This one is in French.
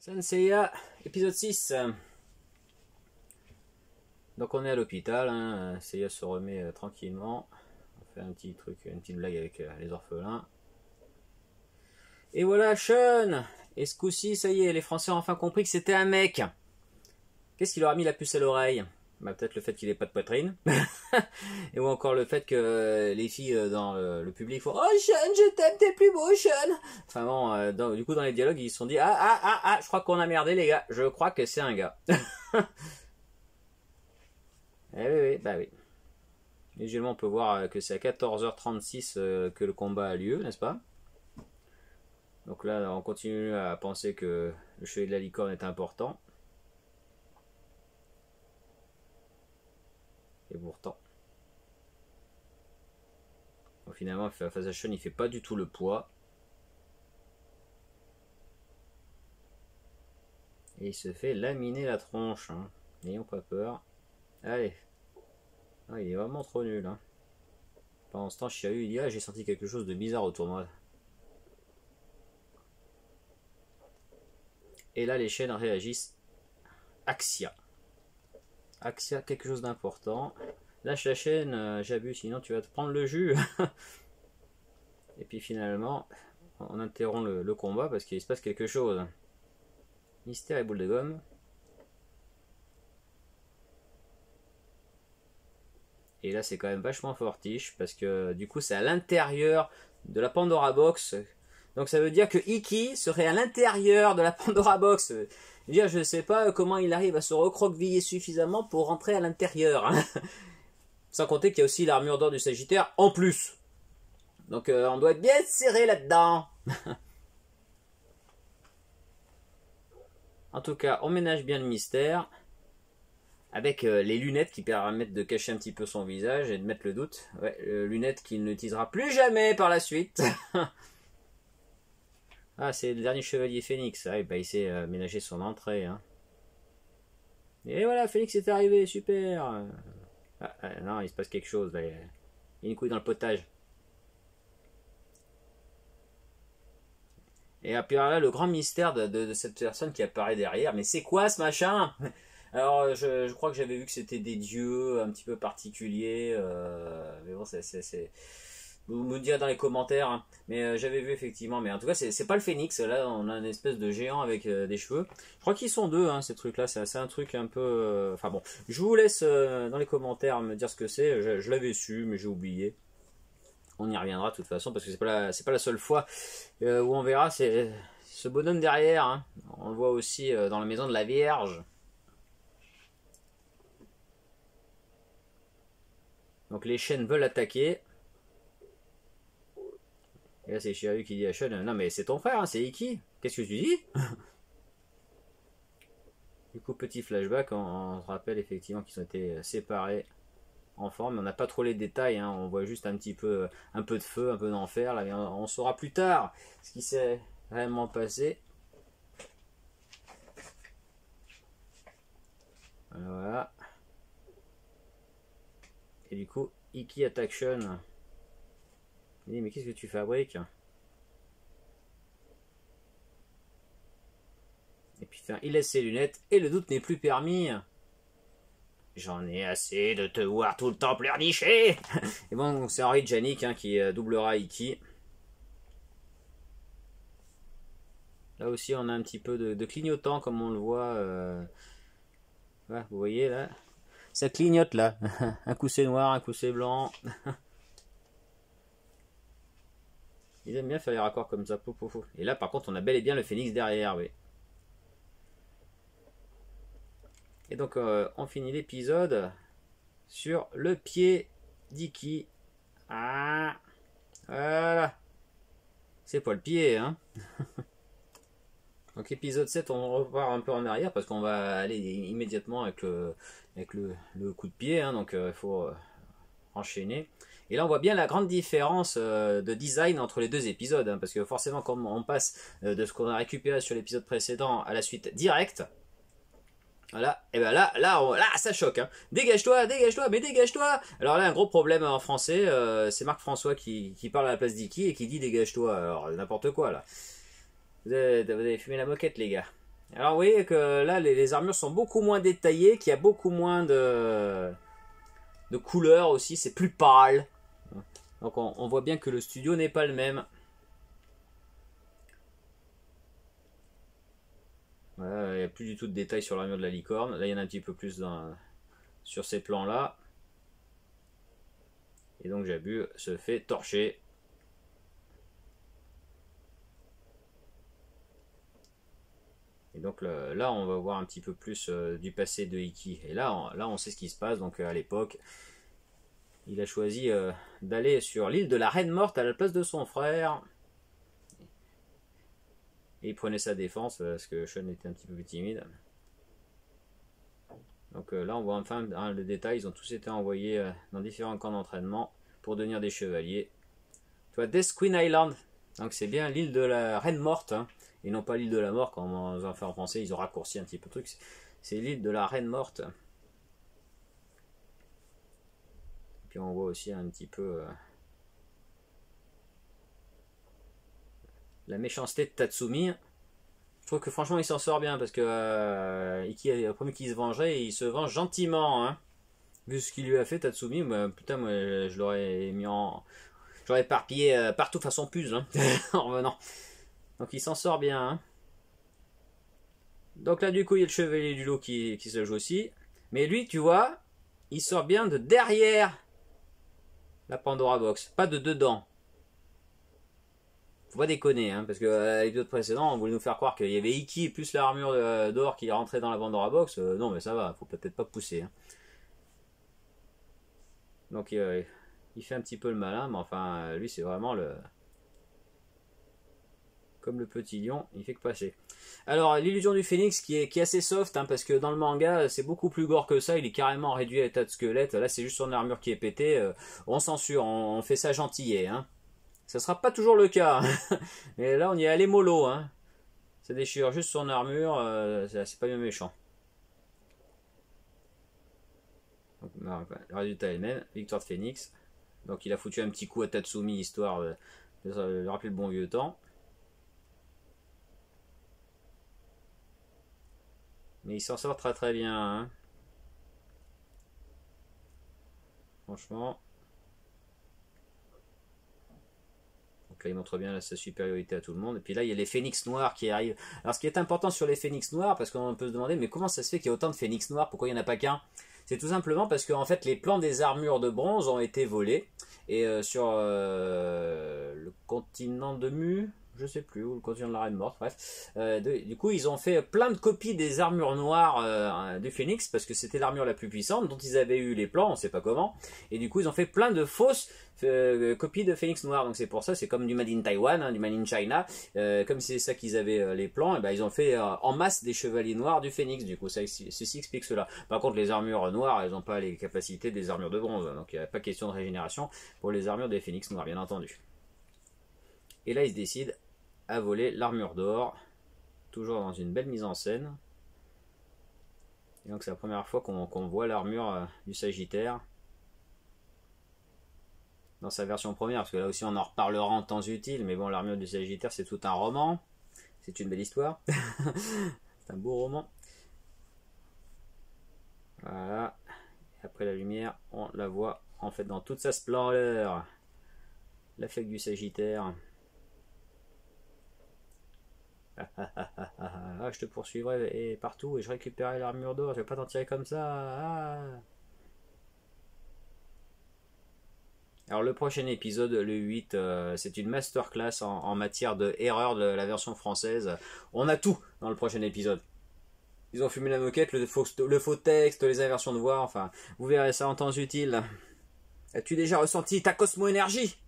Senseiya, épisode 6. Donc on est à l'hôpital, hein. Seiya se remet tranquillement. On fait un petit truc, une petite blague avec les orphelins. Et voilà Sean. Et ce coup-ci, ça y est, les Français ont enfin compris que c'était un mec. Qu'est-ce qui leur a mis la puce à l'oreille? Bah, peut-être le fait qu'il n'ait pas de poitrine. Et ou encore le fait que les filles dans le public font « Oh Sean, je t'aime, t'es plus beau Sean !» Enfin bon, du coup dans les dialogues ils se sont dit « Ah, je crois qu'on a merdé les gars, je crois que c'est un gars. » Eh oui, bah oui. Visuellement on peut voir que c'est à 14h36 que le combat a lieu, n'est-ce pas? Donc là on continue à penser que le chevalier de la licorne est important. Et pourtant, bon, finalement, face à Sean, il fait pas du tout le poids. Et il se fait laminer la tronche. Hein. N'ayons pas peur. Allez. Ah, il est vraiment trop nul. Hein. Pendant ce temps, Shiryu, il dit « Ah, j'ai senti quelque chose de bizarre au tournoi. » Et là, les chaînes réagissent. Axia. Axia, quelque chose d'important. Lâche la chaîne, j'abuse, sinon tu vas te prendre le jus. Et puis finalement, on interrompt le combat parce qu'il se passe quelque chose. Mystère et boule de gomme. Et là, c'est quand même vachement fortiche parce que du coup, c'est à l'intérieur de la Pandora Box. Donc ça veut dire que Iki serait à l'intérieur de la Pandora Box. Je ne sais pas comment il arrive à se recroqueviller suffisamment pour rentrer à l'intérieur. Hein. Sans compter qu'il y a aussi l'armure d'or du Sagittaire en plus. Donc on doit être bien serré là-dedans. En tout cas, on ménage bien le mystère. Avec les lunettes qui permettent de cacher un petit peu son visage et de mettre le doute. Ouais, lunettes qu'il n'utilisera plus jamais par la suite. Ah, c'est le dernier chevalier Phénix. Ah, bah, il s'est ménagé son entrée. Hein. Et voilà, Phénix est arrivé, super. Non, il se passe quelque chose. Là. Il y a une couille dans le potage. Et puis là, le grand mystère de cette personne qui apparaît derrière. Mais c'est quoi ce machin? Alors, je crois que j'avais vu que c'était des dieux un petit peu particuliers. Mais bon, vous me direz dans les commentaires, hein. Mais j'avais vu effectivement, mais en tout cas c'est pas le phénix, là on a une espèce de géant avec des cheveux. Je crois qu'ils sont deux, hein, ces trucs là, c'est un truc un peu... Enfin bon, je vous laisse dans les commentaires me dire ce que c'est, je l'avais su mais j'ai oublié. On y reviendra de toute façon parce que c'est pas la seule fois où on verra, c'est ce bonhomme derrière, hein. On le voit aussi dans la maison de la Vierge. Donc les chaînes veulent attaquer. Et là c'est Shiryu qui dit à Sean, non mais c'est ton frère, hein, c'est Iki, qu'est-ce que tu dis? Du coup petit flashback, on se rappelle effectivement qu'ils ont été séparés enfants, mais on n'a pas trop les détails, hein, on voit juste un petit peu, un peu de feu, un peu d'enfer, là on saura plus tard ce qui s'est réellement passé. Voilà. Et du coup Iki attaque Sean. Il dit mais qu'est-ce que tu fabriques? Et puis enfin, il laisse ses lunettes et le doute n'est plus permis. J'en ai assez de te voir tout le temps pleurnicher. Et bon, c'est Henri Janik hein, qui doublera Iki. Là aussi on a un petit peu de clignotant comme on le voit. Ouais, vous voyez là, ça clignote là. Un coup c'est noir, un coup c'est blanc. Ils aiment bien faire les raccords comme ça. Et là, par contre, on a bel et bien le phénix derrière, oui. Et donc, on finit l'épisode sur le pied d'Iki. Ah, voilà. C'est pas le pied, hein. Donc, épisode 7, on repart un peu en arrière parce qu'on va aller immédiatement avec le coup de pied. Hein, donc, il faut enchaîner. Et là on voit bien la grande différence de design entre les deux épisodes, hein, parce que forcément quand on passe de ce qu'on a récupéré sur l'épisode précédent à la suite directe, voilà, et ben là ça choque, hein. Dégage-toi, mais dégage-toi. Alors là un gros problème en français, c'est Marc François qui parle à la place d'Iki et qui dit dégage-toi, alors n'importe quoi là. Vous avez fumé la moquette les gars. Alors vous voyez que là les armures sont beaucoup moins détaillées, qu'il y a beaucoup moins de couleurs aussi, c'est plus pâle. Donc on voit bien que le studio n'est pas le même. Voilà, il n'y a plus du tout de détails sur l'armure de la licorne. Là il y en a un petit peu plus sur ces plans là. Et donc Jabu se fait torcher. Et donc là on va voir un petit peu plus du passé de Ikki. Et là on sait ce qui se passe. Donc à l'époque, il a choisi d'aller sur l'île de la Reine Morte à la place de son frère. Et il prenait sa défense parce que Shun était un petit peu plus timide. Donc là on voit enfin le détail, ils ont tous été envoyés dans différents camps d'entraînement pour devenir des chevaliers. Tu vois, Death Queen Island, donc c'est bien l'île de la Reine Morte, hein, et non pas l'île de la Mort, comme on en fait en français, ils ont raccourci un petit peu le truc, c'est l'île de la Reine Morte. Et puis on voit aussi un petit peu la méchanceté de Tatsumi. Je trouve que franchement il s'en sort bien parce que Ikki a promis qu'il se vengerait et il se venge gentiment, hein. Vu ce qu'il lui a fait Tatsumi, bah, putain moi je l'aurais mis en... J'aurais éparpillé partout façon puce hein, en revenant. Donc il s'en sort bien, hein. Donc là du coup il y a le chevalier du loup qui se joue aussi. Mais lui tu vois, il sort bien de derrière la Pandora Box, pas de dedans. Faut pas déconner, hein, parce que l'épisode précédent, on voulait nous faire croire qu'il y avait Ikki plus l'armure d'or qui rentrait dans la Pandora Box. Non, mais ça va, faut peut-être pas pousser. Hein. Donc il fait un petit peu le malin, mais enfin, lui c'est vraiment le... Comme le petit lion, il fait que passer. Alors, l'illusion du phénix qui est assez soft, hein, parce que dans le manga, c'est beaucoup plus gore que ça, il est carrément réduit à l'état de squelette. Là, c'est juste son armure qui est pétée. On censure, on fait ça gentillet, hein. Ça sera pas toujours le cas. Mais là, on y est allé mollo. Hein. Ça déchire juste son armure. C'est pas bien méchant. Donc, le résultat est le même. Victoire de Phoenix. Donc il a foutu un petit coup à Tatsumi histoire de rappeler le bon vieux temps. Mais il s'en sort très très bien. Hein. Franchement. Donc là, il montre bien sa supériorité à tout le monde. Et puis là, il y a les phénix noirs qui arrivent. Alors, ce qui est important sur les phénix noirs, parce qu'on peut se demander, mais comment ça se fait qu'il y a autant de phénix noirs? Pourquoi il n'y en a pas qu'un? C'est tout simplement parce que en fait, les plans des armures de bronze ont été volés. Et sur le continent de Mu, je sais plus, ou le continent de la Reine Morte, bref. Du coup, ils ont fait plein de copies des armures noires du phénix, parce que c'était l'armure la plus puissante, dont ils avaient eu les plans, on sait pas comment. Et du coup, ils ont fait plein de fausses copies de phénix noir. Donc c'est pour ça, c'est comme du Made in Taiwan, hein, du Made in China. Comme c'est ça qu'ils avaient les plans, et ben, ils ont fait en masse des chevaliers noirs du phénix. Du coup, ceci explique cela. Par contre, les armures noires, elles n'ont pas les capacités des armures de bronze. Donc il n'y a pas question de régénération pour les armures des phénix noirs, bien entendu. Et là, ils se décident à voler l'armure d'or, toujours dans une belle mise en scène. Et donc c'est la première fois qu'on voit l'armure du Sagittaire dans sa version première, parce que là aussi on en reparlera en temps utile, mais bon, l'armure du Sagittaire c'est tout un roman, c'est une belle histoire, c'est un beau roman. Voilà, et après la lumière, on la voit en fait dans toute sa splendeur, la flaque du Sagittaire. Ah, je te poursuivrai et partout et je récupérerai l'armure d'or, je vais pas t'en tirer comme ça. Ah. Alors le prochain épisode, le 8, c'est une masterclass en matière de erreur de la version française. On a tout dans le prochain épisode. Ils ont fumé la moquette, le faux texte, les inversions de voix, enfin, vous verrez ça en temps utile. As-tu déjà ressenti ta cosmo-énergie ?